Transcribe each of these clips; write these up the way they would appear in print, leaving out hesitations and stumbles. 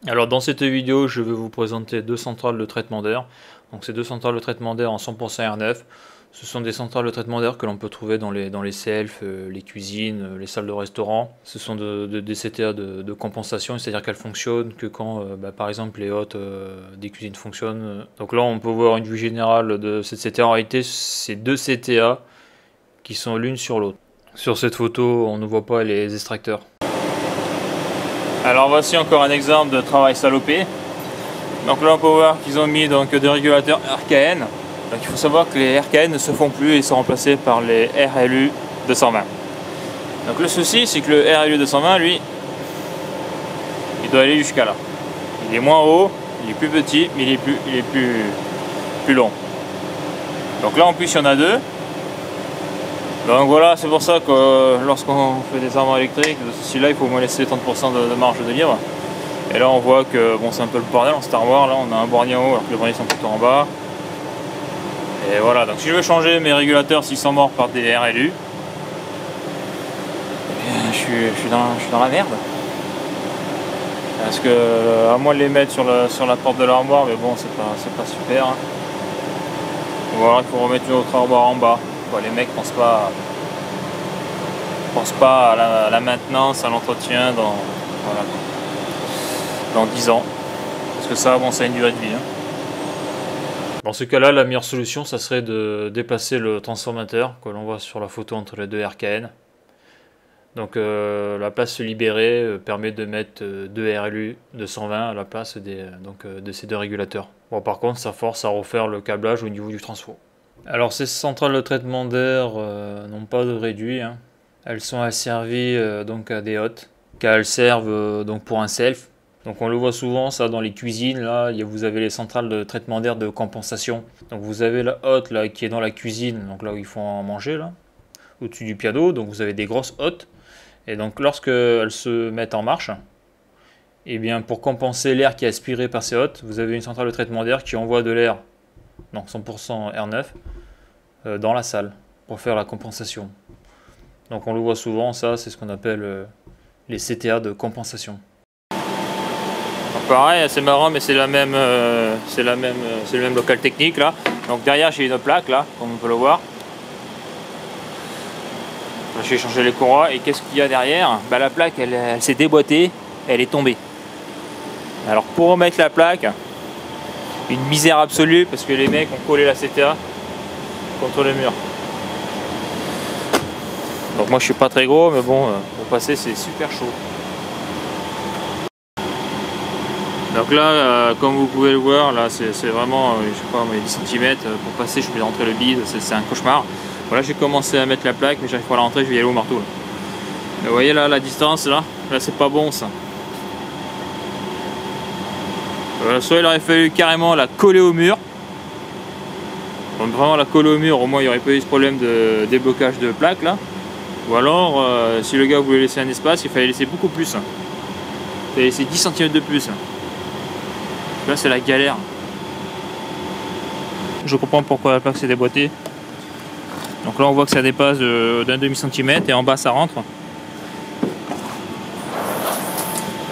Alors dans cette vidéo, je vais vous présenter deux centrales de traitement d'air. Donc ces deux centrales de traitement d'air en 100% R9. Ce sont des centrales de traitement d'air que l'on peut trouver dans les selfs, les cuisines, les salles de restaurant. Ce sont des CTA de compensation, c'est-à-dire qu'elles fonctionnent que quand par exemple les hôtes des cuisines fonctionnent. Donc là on peut voir une vue générale de cette CTA. En réalité c'est deux CTA qui sont l'une sur l'autre. Sur cette photo on ne voit pas les extracteurs. Alors voici encore un exemple de travail salopé. Donc là on peut voir qu'ils ont mis donc des régulateurs RKN. Donc il faut savoir que les RKN ne se font plus et sont remplacés par les RLU 220. Donc le souci c'est que le RLU 220 lui, il doit aller jusqu'à là. Il est moins haut, il est plus petit, mais il est plus long. Donc là en plus il y en a deux. Donc voilà, c'est pour ça que lorsqu'on fait des armoires électriques, celui-là il faut au moins laisser 30% de marge de libre. Et là on voit que bon, c'est un peu le bordel dans cette armoire, là on a un bornier en haut alors que les borniers sont plutôt en bas. Et voilà, donc si je veux changer mes régulateurs s'ils sont morts par des RLU, je suis dans la merde. Parce que à moins de les mettre sur la porte de l'armoire, mais bon c'est pas super. Hein. Voilà, il faut remettre une autre armoire en bas. Les mecs pensent pas à la maintenance, à l'entretien dans 10 ans. Parce que ça, bon, ça a une durée de vie. Hein. Dans ce cas-là, la meilleure solution, ça serait de déplacer le transformateur que l'on voit sur la photo entre les deux RKN. Donc la place libérée permet de mettre deux RLU 220 à la place de ces deux régulateurs. Bon, par contre, ça force à refaire le câblage au niveau du transfo. Alors ces centrales de traitement d'air n'ont pas de réduit, hein. Elles sont asservies donc à des hottes, car elles servent donc pour un self. Donc on le voit souvent ça dans les cuisines, là vous avez les centrales de traitement d'air de compensation. Donc vous avez la hotte là qui est dans la cuisine, donc là où ils font manger là, au-dessus du piano, donc vous avez des grosses hottes. Et donc lorsqu'elles se mettent en marche, et bien pour compenser l'air qui est aspiré par ces hottes, vous avez une centrale de traitement d'air qui envoie de l'air, donc 100% R9, dans la salle pour faire la compensation. Donc on le voit souvent, ça c'est ce qu'on appelle les CTA de compensation. Donc pareil, c'est marrant, mais c'est le même local technique là. Donc derrière j'ai une plaque là, comme on peut le voir. J'ai changé les courroies et qu'est-ce qu'il y a derrière? La plaque elle s'est déboîtée, elle est tombée. Alors pour remettre la plaque, une misère absolue parce que les mecs ont collé la CTA contre le mur. Donc moi je suis pas très gros, mais bon, pour passer c'est super chaud. Donc là, comme vous pouvez le voir, là c'est vraiment, je sais pas, 10 cm. Pour passer, je vais rentrer le bide, c'est un cauchemar. Voilà, j'ai commencé à mettre la plaque, mais j'arrive pas à la rentrer, je vais y aller au marteau. Là. Vous voyez là, la distance, là c'est pas bon ça. Voilà, soit il aurait fallu carrément la coller au mur. Donc vraiment la coller au mur, au moins il n'y aurait pas eu ce problème de déblocage de plaque là. Ou alors, si le gars voulait laisser un espace, il fallait laisser beaucoup plus. Il fallait laisser 10 cm de plus. Là c'est la galère. Je comprends pourquoi la plaque s'est déboîtée. Donc là on voit que ça dépasse d'un demi-centimètre et en bas ça rentre.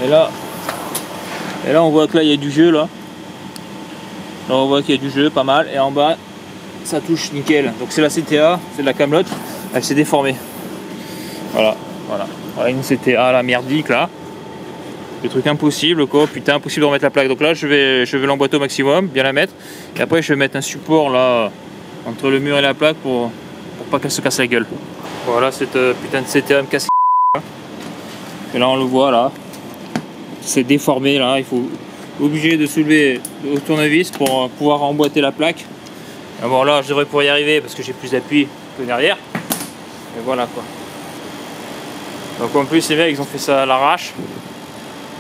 Et là on voit que là il y a du jeu là. Là on voit qu'il y a du jeu pas mal et en bas ça touche nickel. Donc c'est la CTA, c'est de la camelote, elle s'est déformée. Voilà une CTA la merdique là. Le truc impossible quoi, putain impossible de remettre la plaque. Donc là je vais l'emboîter au maximum, bien la mettre. Et après je vais mettre un support là entre le mur et la plaque pour pas qu'elle se casse la gueule. Voilà cette putain de CTA me casse. Et là on le voit là. C'est déformé là, il faut obligé de soulever le tournevis pour pouvoir emboîter la plaque. Et bon là je devrais pouvoir y arriver parce que j'ai plus d'appui que derrière. Et voilà quoi. Donc en plus les mecs ils ont fait ça à l'arrache.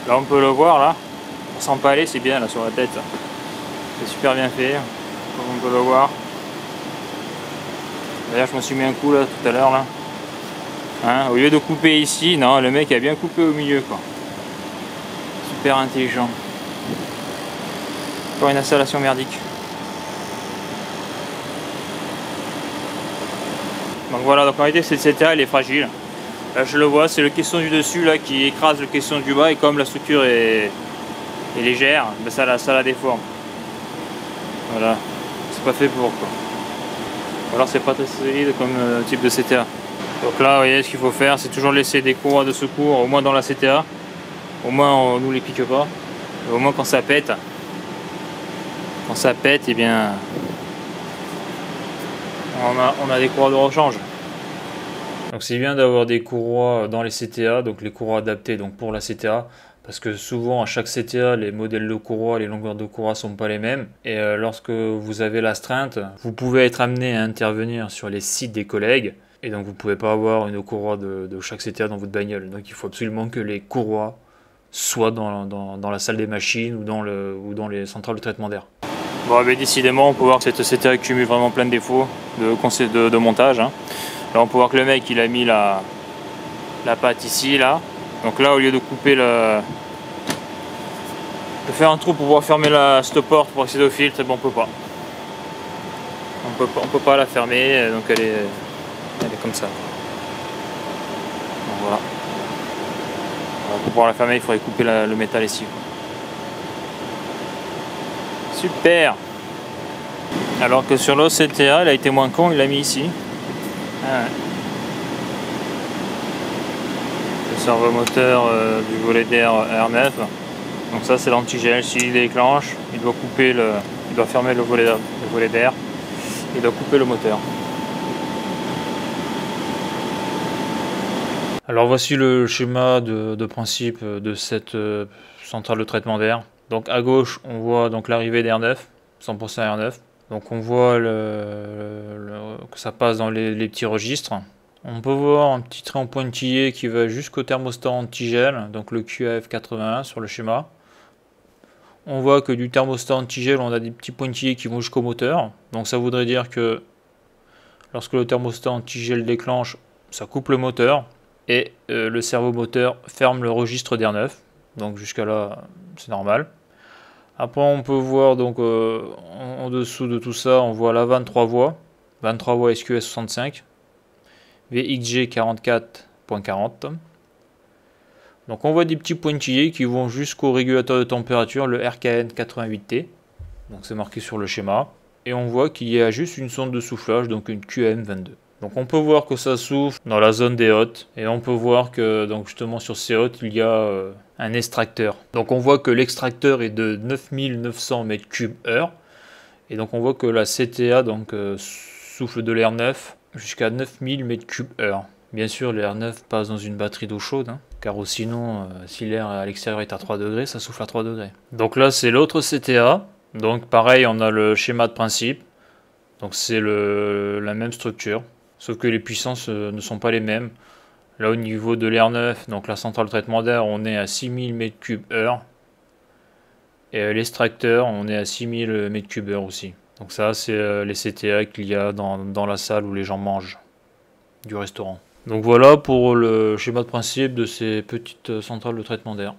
Là on peut le voir là. On sent pas aller, c'est bien là sur la tête. C'est super bien fait, comme on peut le voir. D'ailleurs je me suis mis un coup là tout à l'heure là. Hein, au lieu de couper ici, non le mec a bien coupé au milieu quoi. Super intelligent. Encore une installation merdique. Donc voilà, donc en réalité cette CTA elle est fragile. Là je le vois, c'est le caisson du dessus là qui écrase le caisson du bas et comme la structure est est légère, ben ça la déforme. Voilà, c'est pas fait pour quoi. Ou alors c'est pas très solide comme type de CTA. Donc là, vous voyez, ce qu'il faut faire, c'est toujours laisser des courroies de secours, au moins dans la CTA. Au moins, on nous les pique pas. Et au moins, quand ça pète, eh bien, on a des courroies de rechange. Donc c'est bien d'avoir des courroies dans les CTA, donc les courroies adaptées donc pour la CTA, parce que souvent à chaque CTA les modèles de courroies, les longueurs de courroies sont pas les mêmes, et lorsque vous avez l'astreinte, vous pouvez être amené à intervenir sur les sites des collègues, et donc vous pouvez pas avoir une courroie de chaque CTA dans votre bagnole, donc il faut absolument que les courroies soient dans la salle des machines ou dans les centrales de traitement d'air. Bon, mais décidément on peut voir que cette CTA cumule vraiment plein de défauts de montage, hein. Là on peut voir que le mec il a mis la patte ici là. Donc là au lieu de couper de faire un trou pour pouvoir fermer la stop porte pour accéder au filtre, bon, on peut pas. On peut pas la fermer, donc elle est comme ça. Donc voilà. Pour pouvoir la fermer il faudrait couper le métal ici. Super. Alors que sur l'autre CTA il a été moins con, il l'a mis ici. Ah ouais. Le servomoteur du volet d'air R9. Donc ça c'est l'antigel. S'il déclenche, il doit fermer le volet d'air. Il doit couper le moteur. Alors voici le schéma de principe de cette centrale de traitement d'air. Donc à gauche on voit donc l'arrivée d'R9, 100% R9. Donc on voit que ça passe dans les petits registres. On peut voir un petit trait en pointillé qui va jusqu'au thermostat antigel, donc le QAF81 sur le schéma. On voit que du thermostat antigel, on a des petits pointillés qui vont jusqu'au moteur. Donc ça voudrait dire que lorsque le thermostat antigel déclenche, ça coupe le moteur. Et le servomoteur ferme le registre d'R9. Donc jusqu'à là, c'est normal. Après on peut voir donc en dessous de tout ça, on voit la 23 voies SQS 65, VXG 44.40. Donc on voit des petits pointillés qui vont jusqu'au régulateur de température, le RKN 88T. Donc c'est marqué sur le schéma. Et on voit qu'il y a juste une sonde de soufflage, donc une QM22. Donc on peut voir que ça souffle dans la zone des hottes. Et on peut voir que donc justement sur ces hottes, il y a un extracteur. Donc on voit que l'extracteur est de 9900 m3/h. Et donc on voit que la CTA donc, souffle de l'air neuf jusqu'à 9000 m3/h. Bien sûr l'air neuf passe dans une batterie d'eau chaude, hein, car sinon si l'air à l'extérieur est à 3 degrés, ça souffle à 3 degrés. Donc là c'est l'autre CTA. Donc pareil, on a le schéma de principe. Donc c'est la même structure. Sauf que les puissances ne sont pas les mêmes. Là au niveau de l'air neuf, donc la centrale de traitement d'air, on est à 6000 m3/h. Et l'extracteur, on est à 6000 m3/h aussi. Donc ça c'est les CTA qu'il y a dans la salle où les gens mangent du restaurant. Donc voilà pour le schéma de principe de ces petites centrales de traitement d'air.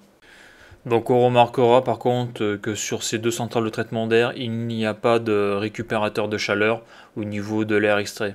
Donc on remarquera par contre que sur ces deux centrales de traitement d'air, il n'y a pas de récupérateur de chaleur au niveau de l'air extrait.